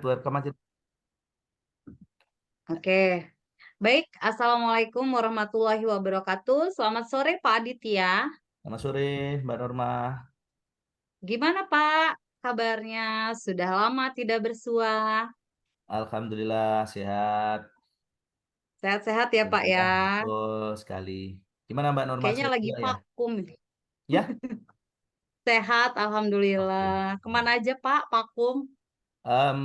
Welcome aja. Oke, baik. Assalamualaikum warahmatullahi wabarakatuh. Selamat sore Pak Aditya. Selamat sore, Mbak Norma. Gimana Pak kabarnya? Sudah lama tidak bersua. Alhamdulillah sehat. Sehat-sehat ya Pak ya. Alhamdulillah, betul sekali. Gimana Mbak Norma, Kayaknya sehat lagi juga ya? vakum. Ya, Sehat, oke. Alhamdulillah. Kemana aja Pak vakum? Em,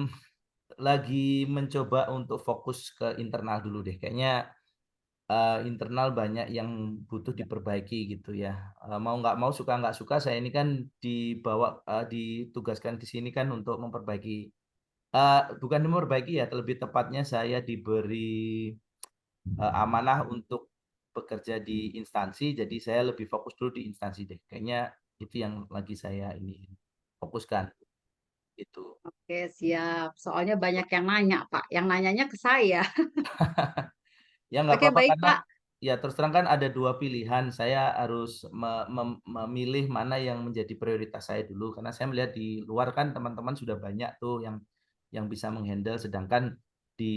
lagi mencoba untuk fokus ke internal dulu deh. Kayaknya internal banyak yang butuh diperbaiki gitu ya. Mau nggak mau, suka nggak suka, saya ini kan ditugaskan di sini kan untuk memperbaiki. Bukan memperbaiki ya, lebih tepatnya saya diberi amanah untuk bekerja di instansi, jadi saya lebih fokus dulu di instansi deh. Kayaknya itu yang lagi saya ini fokuskan itu. Oke, siap. Soalnya banyak yang nanya Pak. Yang nanyanya ke saya. Ya nggak Oke, apa-apa baik karena Pak. ya terus terang kan ada dua pilihan. Saya harus memilih mana yang menjadi prioritas saya dulu karena saya melihat di luar kan teman-teman sudah banyak tuh yang bisa menghandle, sedangkan di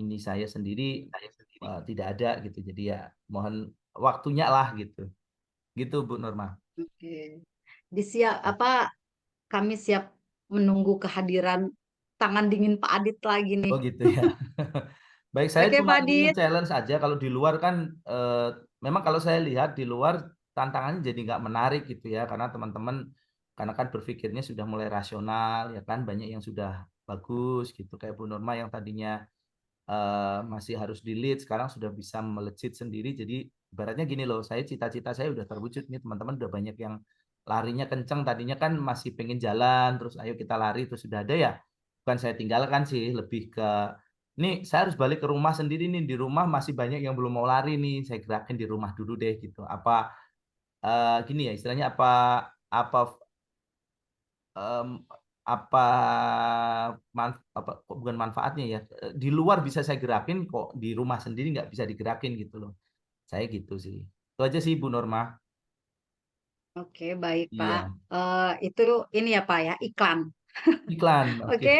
ini saya sendiri tidak ada gitu. Jadi ya mohon waktunya lah gitu. Gitu Bu Norma. Oke. Kami siap menunggu kehadiran tangan dingin Pak Adit lagi nih. Oh gitu ya. Baik, saya Oke cuma Pak ingin Adit. nge-challenge aja kalau di luar kan memang kalau saya lihat di luar tantangannya jadi nggak menarik gitu ya karena teman-teman karena kan berpikirnya sudah mulai rasional ya kan banyak yang sudah bagus gitu kayak Bu Norma yang tadinya masih harus di lead sekarang sudah bisa melejit sendiri jadi ibaratnya gini loh saya cita-cita saya udah terwujud nih teman-teman udah banyak yang larinya kenceng tadinya kan masih pengen jalan terus ayo kita lari terus sudah ada ya bukan saya tinggalkan sih lebih ke nih saya harus balik ke rumah sendiri nih di rumah masih banyak yang belum mau lari nih saya gerakin di rumah dulu deh gitu apa gini ya istilahnya apa em, apa apa kok bukan manfaatnya ya di luar bisa saya gerakin kok di rumah sendiri nggak bisa digerakin gitu loh saya gitu sih itu aja sih Bu Norma. Oke, baik Pak. Iya, Itu ini ya Pak ya, iklan. iklan, oke. Oke,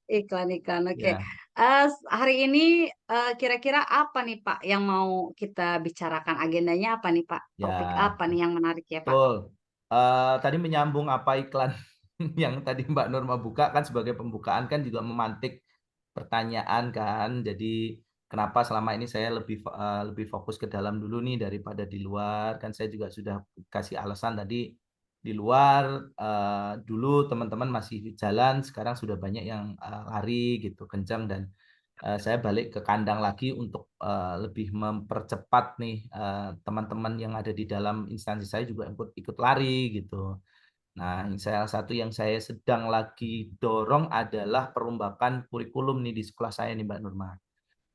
iklan-iklan. Oke. Ya, Hari ini kira-kira apa nih Pak yang mau kita bicarakan? Agendanya apa nih Pak? Topik ya, apa nih yang menarik ya Pak? betul. Tadi menyambung apa iklan yang tadi Mbak Norma buka kan sebagai pembukaan kan juga memantik pertanyaan kan. Jadi kenapa selama ini saya lebih fokus ke dalam dulu nih daripada di luar kan saya juga sudah kasih alasan tadi di luar dulu teman-teman masih jalan sekarang sudah banyak yang lari gitu kencang dan saya balik ke kandang lagi untuk lebih mempercepat nih teman-teman yang ada di dalam instansi saya juga ikut ikut lari gitu. Nah, yang salah satu yang saya sedang lagi dorong adalah perombakan kurikulum nih di sekolah saya nih Mbak Nurma.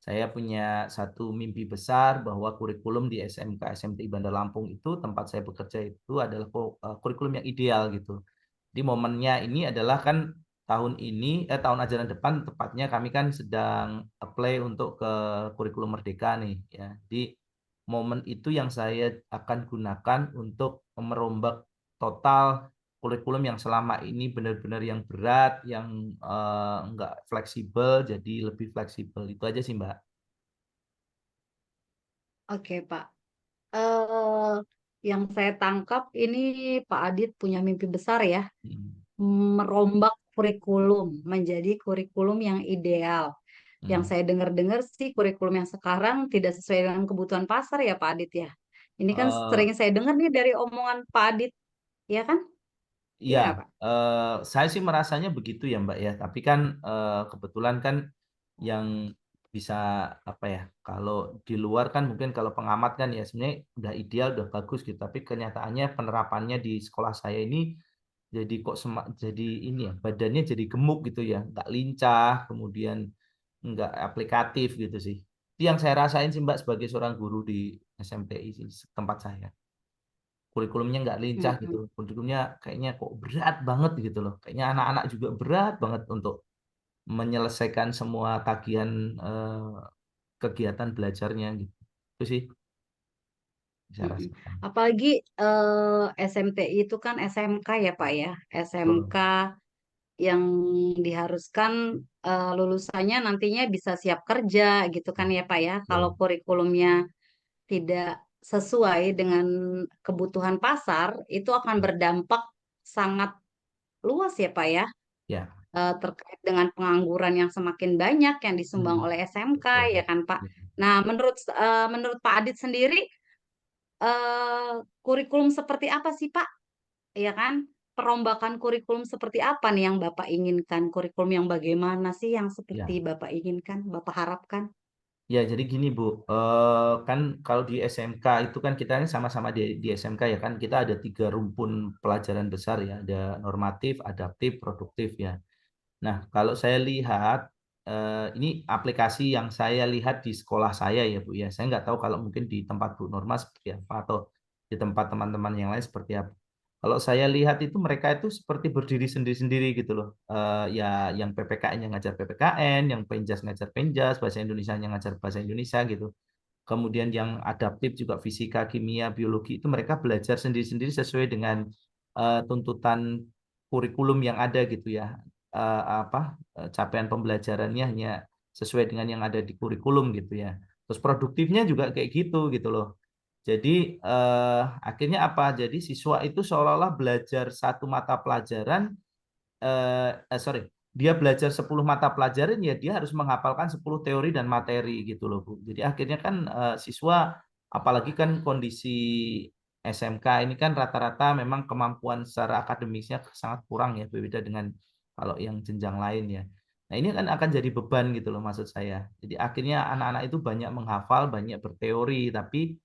Saya punya satu mimpi besar bahwa kurikulum di SMK SMTI Bandar Lampung itu tempat saya bekerja itu adalah kurikulum yang ideal gitu. Di momennya ini adalah kan tahun ini tahun ajaran depan tepatnya kami kan sedang apply untuk ke kurikulum Merdeka nih ya. Di momen itu yang saya akan gunakan untuk merombak total kurikulum yang selama ini benar-benar yang berat, yang enggak fleksibel jadi lebih fleksibel. Itu aja sih, Mbak. Oke Pak. eh yang saya tangkap ini Pak Adit punya mimpi besar ya, Hmm. merombak kurikulum menjadi kurikulum yang ideal. Yang Hmm. saya dengar-dengar sih kurikulum yang sekarang tidak sesuai dengan kebutuhan pasar ya Pak Adit ya. Ini kan Eh, sering saya dengar nih dari omongan Pak Adit, ya kan? Iya, Gimana Pak? saya sih merasanya begitu ya Mbak ya. Tapi kan kebetulan kan yang bisa apa ya? Kalau di luar kan mungkin kalau pengamat kan ya sebenarnya udah ideal, udah bagus gitu. Tapi kenyataannya penerapannya di sekolah saya ini jadi kok jadi ini ya badannya jadi gemuk gitu ya, nggak lincah, kemudian nggak aplikatif gitu sih. Itu yang saya rasain sih Mbak sebagai seorang guru di SMTI sih, tempat saya kurikulumnya nggak lincah gitu. Mm-mm. Kurikulumnya kayaknya kok berat banget gitu loh. Kayaknya anak-anak juga berat banget untuk menyelesaikan semua tagihan kegiatan belajarnya gitu. Itu sih saya Mm-mm. rasakan. Apalagi SMTI itu kan SMK ya Pak ya, Betul. SMK yang diharuskan lulusannya nantinya bisa siap kerja gitu kan ya Pak ya. Kalau Betul. kurikulumnya tidak sesuai dengan kebutuhan pasar, itu akan berdampak sangat luas ya Pak ya, Ya. terkait dengan pengangguran yang semakin banyak yang disumbang Hmm, oleh SMK betul. ya kan Pak. Ya. Nah, menurut Pak Adit sendiri, kurikulum seperti apa sih Pak? Ya kan? Perombakan kurikulum seperti apa nih yang Bapak inginkan? Kurikulum yang bagaimana sih yang seperti Ya. Bapak inginkan, Bapak harapkan? Ya, jadi gini Bu, kan kalau di SMK itu kan kita ini sama-sama di SMK ya kan, kita ada 3 rumpun pelajaran besar ya, ada normatif, adaptif, produktif ya. Nah, kalau saya lihat, ini aplikasi yang saya lihat di sekolah saya ya Bu ya, saya nggak tahu kalau mungkin di tempat Bu Norma seperti apa, atau di tempat teman-teman yang lain seperti apa. Kalau saya lihat itu mereka itu seperti berdiri sendiri-sendiri gitu loh. Ya yang PPKN yang ngajar PPKN, yang Penjas ngajar Penjas, bahasa Indonesia yang ngajar bahasa Indonesia gitu. Kemudian yang adaptif juga fisika, kimia, biologi itu mereka belajar sendiri-sendiri sesuai dengan tuntutan kurikulum yang ada gitu ya. Capaian pembelajarannya hanya sesuai dengan yang ada di kurikulum gitu ya. Terus produktifnya juga kayak gitu loh. Jadi akhirnya apa? Jadi siswa itu seolah-olah belajar satu mata pelajaran, sorry, dia belajar 10 mata pelajaran ya dia harus menghafalkan 10 teori dan materi gitu loh Bu. Jadi akhirnya kan siswa, apalagi kan kondisi SMK ini kan rata-rata memang kemampuan secara akademisnya sangat kurang ya, berbeda dengan kalau yang jenjang lain ya. Nah ini kan akan jadi beban gitu loh maksud saya. Jadi akhirnya anak-anak itu banyak menghafal, banyak berteori, tapi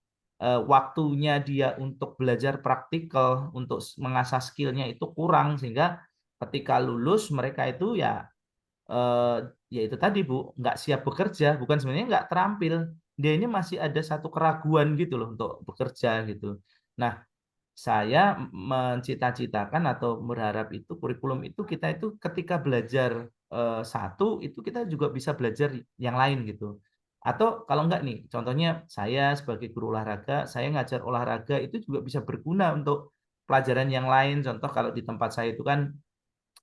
waktunya dia untuk belajar praktikal, untuk mengasah skillnya itu kurang, sehingga ketika lulus mereka itu ya eh, ya itu tadi Bu, nggak siap bekerja, bukan sebenarnya nggak terampil, dia ini masih ada satu keraguan gitu loh untuk bekerja gitu. Nah, saya mencita-citakan atau berharap itu kurikulum itu kita itu ketika belajar satu itu kita juga bisa belajar yang lain gitu. Atau kalau enggak nih, contohnya saya sebagai guru olahraga, saya ngajar olahraga itu juga bisa berguna untuk pelajaran yang lain. Contoh kalau di tempat saya itu kan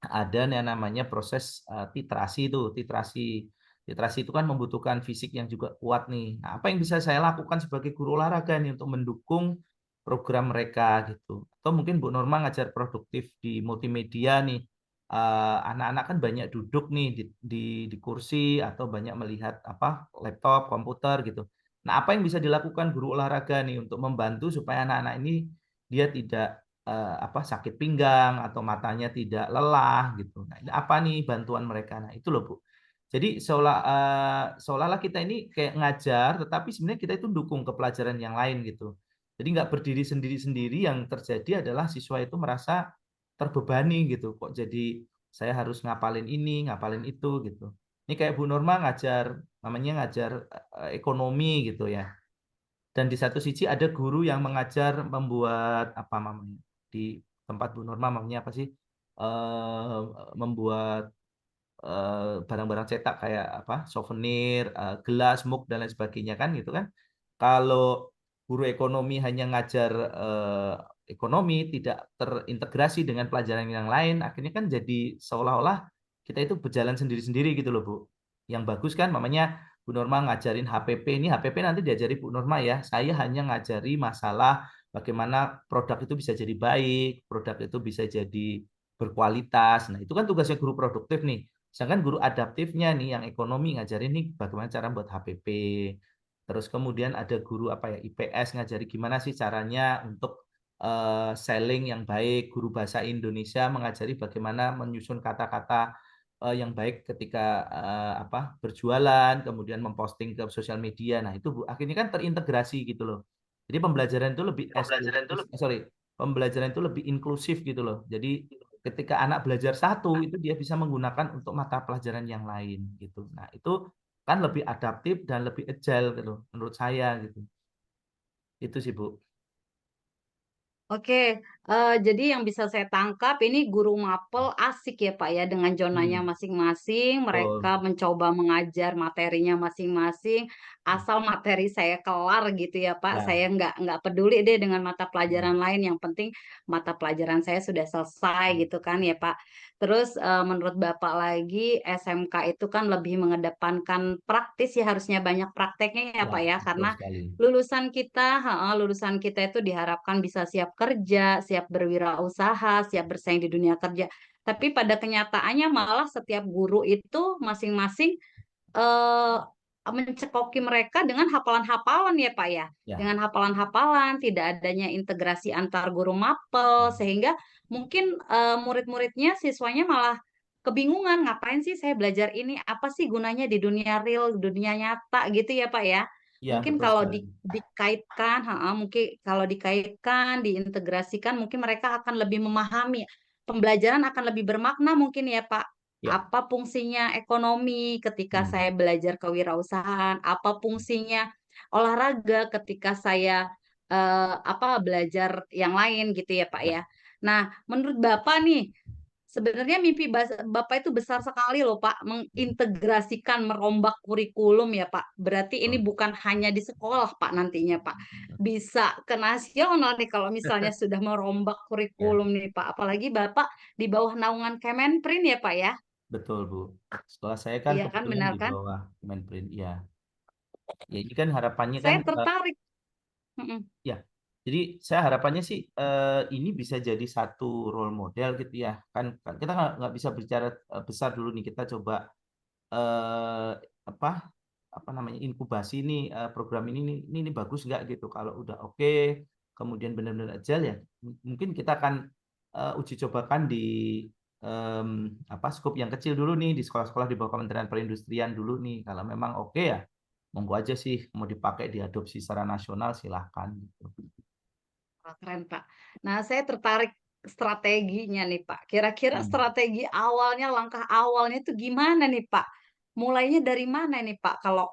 ada yang namanya proses titrasi itu, titrasi. Titrasi itu kan membutuhkan fisik yang juga kuat nih. Nah, apa yang bisa saya lakukan sebagai guru olahraga nih untuk mendukung program mereka gitu. Atau mungkin Bu Norma ngajar produktif di multimedia nih. Anak-anak kan banyak duduk nih di kursi atau banyak melihat apa laptop, komputer gitu. Nah, apa yang bisa dilakukan guru olahraga nih untuk membantu supaya anak-anak ini dia tidak sakit pinggang atau matanya tidak lelah gitu. Nah, ini apa nih bantuan mereka? Nah, itu loh Bu. Jadi seolah-olah kita ini kayak ngajar, tetapi sebenarnya kita itu dukung ke pelajaran yang lain gitu. Jadi nggak berdiri sendiri-sendiri, yang terjadi adalah siswa itu merasa terbebani gitu. Kok jadi saya harus ngapalin ini, ngapalin itu gitu. Ini kayak Bu Norma ngajar, namanya ngajar ekonomi gitu ya. Dan di satu sisi ada guru yang mengajar membuat apa namanya di tempat Bu Norma namanya apa sih? Membuat barang-barang cetak kayak apa? Souvenir, gelas, mug dan lain sebagainya kan gitu kan. Kalau guru ekonomi hanya ngajar ekonomi tidak terintegrasi dengan pelajaran yang lain, akhirnya kan jadi seolah-olah kita itu berjalan sendiri-sendiri gitu loh Bu. Yang bagus kan mamanya Bu Norma ngajarin HPP, ini HPP nanti diajari Bu Norma ya. Saya hanya ngajari masalah bagaimana produk itu bisa jadi baik, produk itu bisa jadi berkualitas. Nah, itu kan tugasnya guru produktif nih. Sedangkan guru adaptifnya nih yang ekonomi ngajarin nih bagaimana cara buat HPP. Terus kemudian ada guru apa ya IPS ngajari gimana sih caranya untuk selling yang baik. Guru bahasa Indonesia mengajari bagaimana menyusun kata-kata yang baik ketika berjualan, kemudian memposting ke sosial media. Nah, itu Bu, akhirnya kan terintegrasi gitu loh. Jadi pembelajaran itu lebih Pembelajaran itu sorry, pembelajaran itu lebih inklusif gitu loh. Jadi ketika anak belajar satu itu dia bisa menggunakan untuk mata pelajaran yang lain gitu. Nah, itu kan lebih adaptif dan lebih agile gitu menurut saya gitu. Itu sih, Bu. Oke, jadi yang bisa saya tangkap ini guru mapel asik ya Pak ya dengan zonanya Hmm, masing-masing, mereka betul. mencoba mengajar materinya masing-masing, asal materi saya kelar gitu ya Pak. Ya, Saya nggak peduli deh dengan mata hmm, pelajaran lain, yang penting mata pelajaran saya sudah selesai gitu kan ya Pak. Terus menurut Bapak lagi SMK itu kan lebih mengedepankan praktis ya, harusnya banyak prakteknya ya ya, Pak ya, betul karena sekali. lulusan kita itu diharapkan bisa siap kerja, siap berwirausaha, siap bersaing di dunia kerja. Tapi pada kenyataannya malah setiap guru itu masing-masing eh, mencekoki mereka dengan hafalan-hafalan ya Pak ya. Ya, Dengan hafalan-hafalan, tidak adanya integrasi antar guru mapel, sehingga mungkin murid-muridnya, siswanya malah kebingungan, ngapain sih saya belajar ini, apa sih gunanya di dunia real, dunia nyata gitu ya Pak ya. ya, Mungkin betul kalau sekali. dikaitkan, mungkin kalau dikaitkan, diintegrasikan, mungkin mereka akan lebih memahami. Pembelajaran akan lebih bermakna mungkin ya Pak. Ya, Apa fungsinya ekonomi ketika hmm, saya belajar kewirausahaan? Apa fungsinya olahraga ketika saya belajar yang lain gitu ya Pak ya, ya. Nah, menurut Bapak nih, sebenarnya mimpi Bapak itu besar sekali loh Pak, mengintegrasikan, merombak kurikulum ya Pak. Berarti ini betul. bukan hanya di sekolah Pak nantinya Pak. Bisa ke nasional nih kalau misalnya sudah merombak Ya, kurikulum nih Pak. Apalagi Bapak di bawah naungan Kemenprin ya Pak ya. betul Bu. Sekolah saya kan Iya kan, kebetulan benar di kan? bawah Kemenperin. Ya, ya ini kan harapannya kan Saya tertarik. Mm-mm. ya. Jadi saya harapannya sih ini bisa jadi satu role model gitu ya. Kan kita nggak bisa bicara besar dulu nih. Kita coba eh, apa apa namanya inkubasi nih program ini bagus nggak gitu. Kalau udah oke, kemudian benar-benar aja ya, mungkin kita akan uji cobakan di em, skop yang kecil dulu nih di sekolah-sekolah di bawah Kementerian Perindustrian dulu nih. Kalau memang oke ya, monggo aja sih mau dipakai diadopsi secara nasional silahkan gitu. Wah, keren Pak. Nah, saya tertarik strateginya nih Pak. Kira-kira Hmm. strategi awalnya, langkah awalnya itu gimana nih Pak? Mulainya dari mana nih Pak? Kalau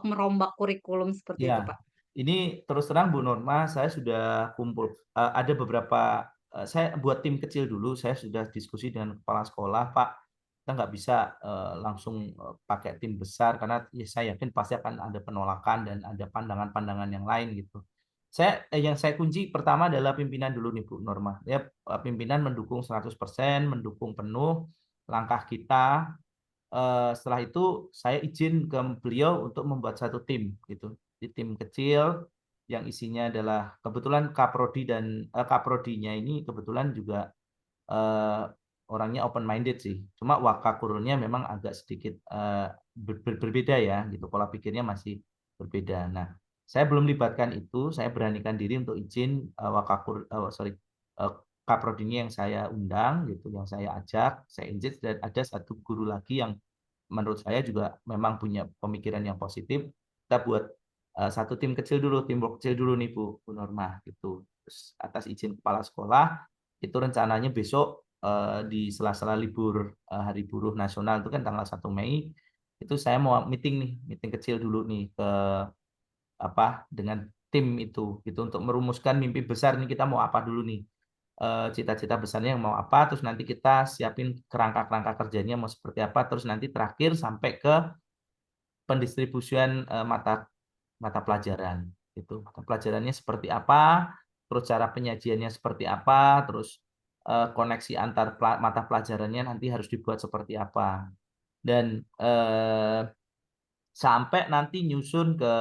merombak kurikulum seperti Ya, itu Pak. ini terus terang Bu Norma, saya sudah kumpul, ada beberapa, saya buat tim kecil dulu, saya sudah diskusi dengan kepala sekolah, Pak, kita nggak bisa langsung pakai tim besar, karena ya, saya yakin pasti akan ada penolakan dan ada pandangan-pandangan yang lain gitu. Yang saya kunci pertama adalah pimpinan dulu nih Bu Norma. Ya, pimpinan mendukung 100%, mendukung penuh langkah kita. Setelah itu saya izin ke beliau untuk membuat satu tim gitu, di tim kecil yang isinya adalah kebetulan kaprodi dan kaprodinya ini kebetulan juga eh, orangnya open minded sih, cuma wakakurnya memang agak sedikit berbeda ya gitu, pola pikirnya masih berbeda. Nah, saya belum libatkan itu, saya beranikan diri untuk izin sorry, eh, kaprodinya yang saya undang gitu, yang saya ajak, saya engage, dan ada satu guru lagi yang menurut saya juga memang punya pemikiran yang positif. Kita buat satu tim kecil dulu, tim kecil dulu nih Bu Norma gitu. Terus atas izin kepala sekolah itu rencananya besok di sela-sela libur Hari Buruh Nasional itu kan tanggal 1 Mei, itu saya mau meeting nih, meeting kecil dulu nih ke dengan tim itu gitu untuk merumuskan mimpi besar nih, kita mau apa dulu nih, cita-cita besarnya yang mau apa, terus nanti kita siapin kerangka-kerangka kerjanya mau seperti apa, terus nanti terakhir sampai ke pendistribusian mata mata pelajaran itu, mata pelajarannya seperti apa, terus cara penyajiannya seperti apa, terus koneksi antar mata pelajarannya nanti harus dibuat seperti apa, dan sampai nanti nyusun ke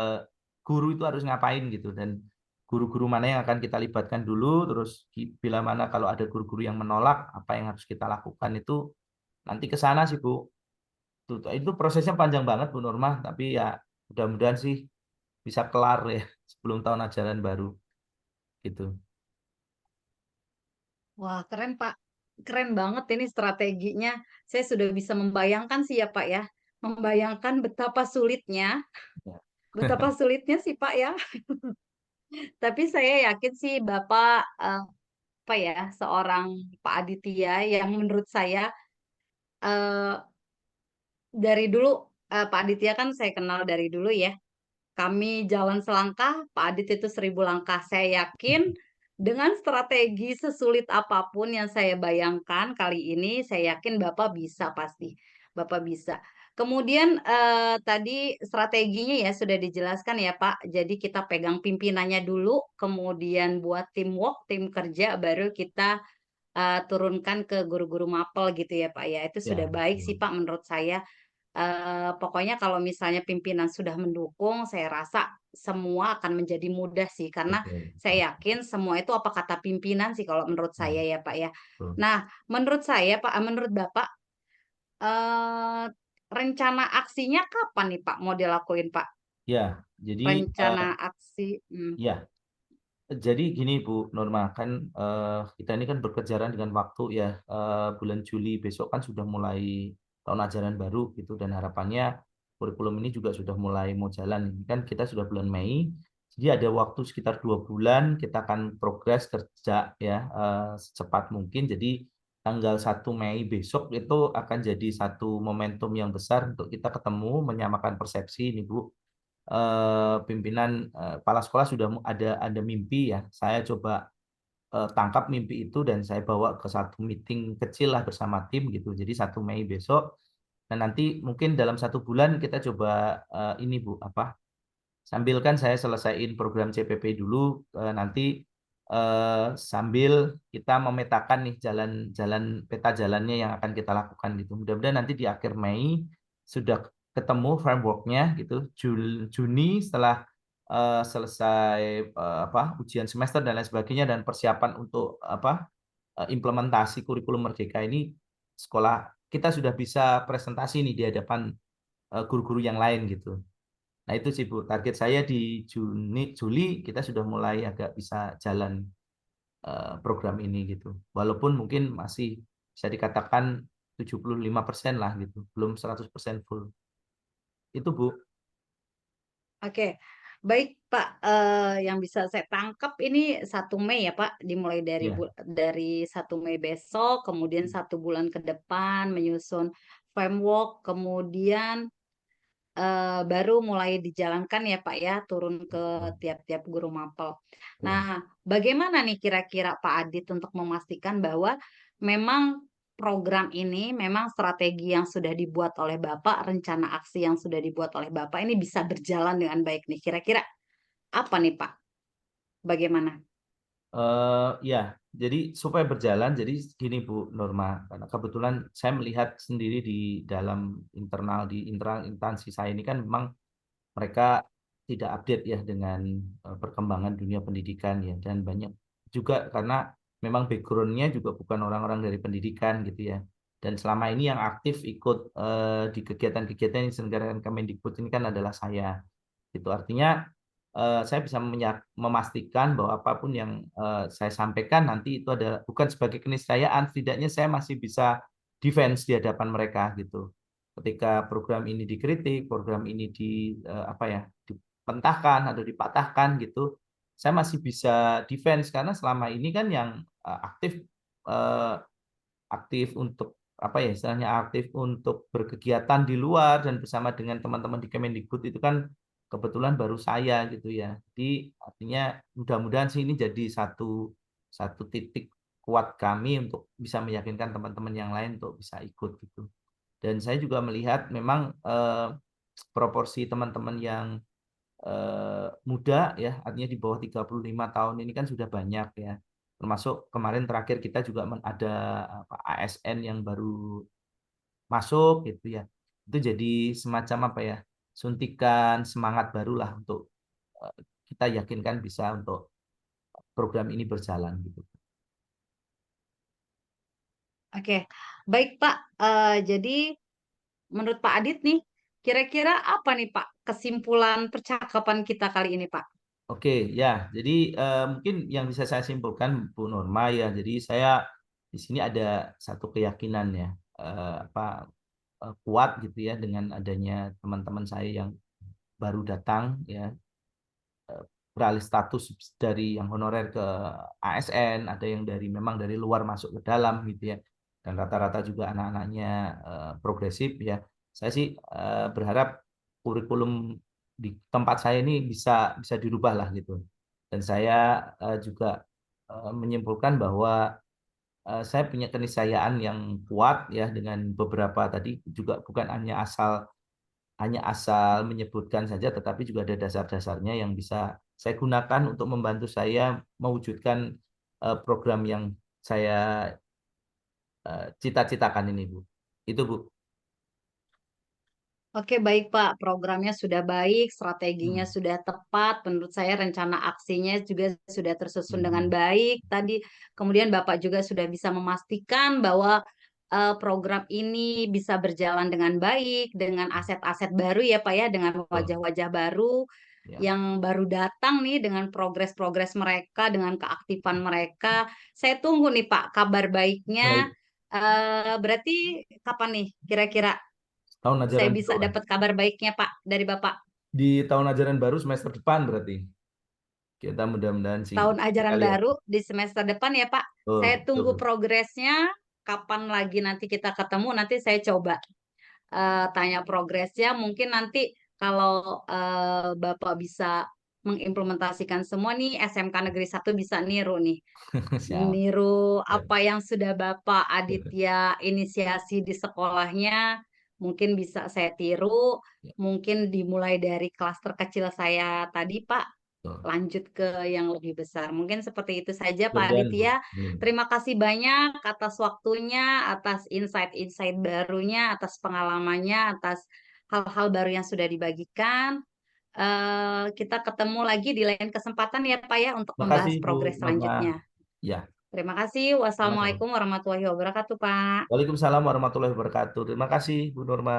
guru itu harus ngapain gitu, dan guru-guru mana yang akan kita libatkan dulu, terus bila mana kalau ada guru-guru yang menolak apa yang harus kita lakukan, itu nanti ke sana sih Bu. Itu prosesnya panjang banget Bu Norma, tapi ya mudah-mudahan sih bisa kelar ya sebelum tahun ajaran baru gitu. Wah, keren Pak. Keren banget ini strateginya. Saya sudah bisa membayangkan sih ya Pak ya. Membayangkan Ya. betapa sulitnya sih Pak ya. Tapi saya yakin sih Bapak seorang Pak Aditya yang menurut saya eh, dari dulu, Pak Aditya kan saya kenal dari dulu ya. Kami jalan selangkah, Pak Adit itu 1.000 langkah. Saya yakin dengan strategi sesulit apapun yang saya bayangkan kali ini, saya yakin Bapak bisa pasti. Bapak bisa. Kemudian, tadi strateginya ya sudah dijelaskan ya, Pak. Jadi kita pegang pimpinannya dulu, kemudian buat teamwork, tim kerja, baru kita, turunkan ke guru-guru mapel gitu ya, Pak, ya. Itu Ya, sudah baik sih, betul. Pak, menurut saya. Pokoknya kalau misalnya pimpinan sudah mendukung, saya rasa semua akan menjadi mudah sih, karena Betul, betul. saya yakin semua itu apa kata pimpinan sih kalau menurut Ya, saya ya, Pak, ya. betul. Nah, menurut saya, Pak menurut Bapak, eee, rencana aksinya kapan nih, Pak, mau dilakuin, Pak? Ya, jadi Rencana aksi ya, jadi gini Bu Norma, kan kita ini kan berkejaran dengan waktu ya. Bulan Juli besok kan sudah mulai tahun ajaran baru gitu, dan harapannya kurikulum ini juga sudah mulai mau jalan. Ini kan kita sudah bulan Mei, jadi ada waktu sekitar 2 bulan kita akan progres kerja ya secepat mungkin. Jadi tanggal 1 Mei besok itu akan jadi satu momentum yang besar untuk kita ketemu, menyamakan persepsi ini Bu. Pimpinan kepala sekolah sudah ada mimpi ya. Saya coba tangkap mimpi itu dan saya bawa ke satu meeting kecil lah bersama tim gitu. Jadi 1 Mei besok, dan nanti mungkin dalam 1 bulan kita coba ini Bu, apa, sambil kan saya selesaiin program CPP dulu, nanti sambil kita memetakan nih jalan-jalan, peta jalannya yang akan kita lakukan gitu. Mudah-mudahan nanti di akhir Mei sudah ketemu frameworknya gitu. Juni setelah selesai apa, ujian semester dan lain sebagainya, dan persiapan untuk apa, implementasi kurikulum Merdeka ini, sekolah kita sudah bisa presentasi nih di hadapan guru-guru yang lain gitu. Nah itu sih Bu, target saya di Juli kita sudah mulai agak bisa jalan program ini gitu. Walaupun mungkin masih bisa dikatakan 75% lah gitu, belum 100% full. Itu Bu. Oke, baik Pak, yang bisa saya tangkap ini 1 Mei ya Pak, dimulai Ya. dari 1 Mei besok, kemudian 1 bulan ke depan menyusun framework, kemudian, baru mulai dijalankan ya Pak ya, turun ke tiap-tiap guru mapel. Betul. Nah, bagaimana nih kira-kira Pak Adit untuk memastikan bahwa memang program ini, memang strategi yang sudah dibuat oleh Bapak, rencana aksi yang sudah dibuat oleh Bapak ini bisa berjalan dengan baik nih, kira-kira apa nih Pak? Bagaimana? Ya, jadi supaya berjalan, jadi gini Bu Norma, karena kebetulan saya melihat sendiri di dalam internal instansi saya ini kan memang mereka tidak update ya dengan perkembangan dunia pendidikan ya, dan banyak juga karena memang background-nya juga bukan orang-orang dari pendidikan gitu ya. Dan selama ini yang aktif ikut di kegiatan-kegiatan yang diselenggarakan Kemendikbud ini kan adalah saya. Itu artinya saya bisa memastikan bahwa apapun yang saya sampaikan nanti itu ada bukan sebagai keniscayaan, setidaknya saya masih bisa defense di hadapan mereka gitu. Ketika program ini dikritik, program ini apa ya, dipentahkan atau dipatahkan gitu, saya masih bisa defense karena selama ini kan yang aktif eh, aktif untuk apa ya, istilahnya aktif untuk berkegiatan di luar dan bersama dengan teman-teman di Kemendikbud itu kan kebetulan baru saya gitu ya. Jadi artinya mudah-mudahan sih ini jadi satu satu titik kuat kami untuk bisa meyakinkan teman-teman yang lain untuk bisa ikut gitu. Dan saya juga melihat memang proporsi teman-teman yang muda ya, artinya di bawah 35 tahun ini kan sudah banyak ya. Termasuk kemarin terakhir kita juga ada apa, ASN yang baru masuk gitu ya. Itu jadi semacam apa ya, suntikan semangat barulah untuk kita yakinkan bisa untuk program ini berjalan gitu. Oke, baik Pak, jadi menurut Pak Adit nih, kira-kira apa nih Pak kesimpulan percakapan kita kali ini Pak? Oke, ya. Jadi mungkin yang bisa saya simpulkan Bu Norma ya. Jadi saya di sini ada satu keyakinan ya, apa, kuat gitu ya dengan adanya teman-teman saya yang baru datang ya, beralih status dari yang honorer ke ASN, ada yang dari memang dari luar masuk ke dalam gitu ya. Dan rata-rata juga anak-anaknya progresif ya. Saya sih berharap kurikulum di tempat saya ini bisa bisa dirubah lah gitu. Dan saya juga menyimpulkan bahwa saya punya keniscayaan yang kuat ya dengan beberapa tadi juga bukan hanya asal menyebutkan saja, tetapi juga ada dasar-dasarnya yang bisa saya gunakan untuk membantu saya mewujudkan program yang saya cita-citakan ini, Bu. Itu, Bu. Oke, baik Pak. Programnya sudah baik, strateginya Hmm. sudah tepat. Menurut saya rencana aksinya juga sudah tersusun dengan Hmm. baik. Tadi kemudian Bapak juga sudah bisa memastikan bahwa program ini bisa berjalan dengan baik, dengan aset-aset baru ya Pak ya, dengan Betul. wajah-wajah baru Ya. yang baru datang nih, dengan progres-progres mereka, dengan keaktifan mereka. Saya tunggu nih Pak kabar baiknya. Baik. Berarti kapan nih kira-kira Tahun saya ajaran bisa baru kan? dapat kabar baiknya Pak dari Bapak? Di tahun ajaran baru semester depan berarti. Kita mudah-mudahan sih. Tahun Kita ajaran lihat. baru di semester depan ya Pak. Betul, Saya betul, tunggu Bu. progresnya. Kapan lagi nanti kita ketemu? Nanti saya coba tanya progresnya. Mungkin nanti kalau Bapak bisa mengimplementasikan semua nih, SMK Negeri 1 bisa niru nih. Siap. Niru Ya. apa yang sudah Bapak Aditya inisiasi di sekolahnya, mungkin bisa saya tiru. Ya, Mungkin dimulai dari kelas terkecil saya tadi Pak, betul. lanjut ke yang lebih besar. Mungkin seperti itu saja Pak Mudah-mudahan, Bu. Aditya. Amin. Terima kasih banyak atas waktunya, atas insight-insight barunya, atas pengalamannya, atas hal-hal baru yang sudah dibagikan. Kita ketemu lagi di lain kesempatan ya Pak ya untuk Makasih, membahas Bu progres Norma. selanjutnya. Ya, Terima kasih. sama-sama. Wassalamualaikum warahmatullahi wabarakatuh, Pak. Waalaikumsalam warahmatullahi wabarakatuh. Terima kasih, Bu Norma.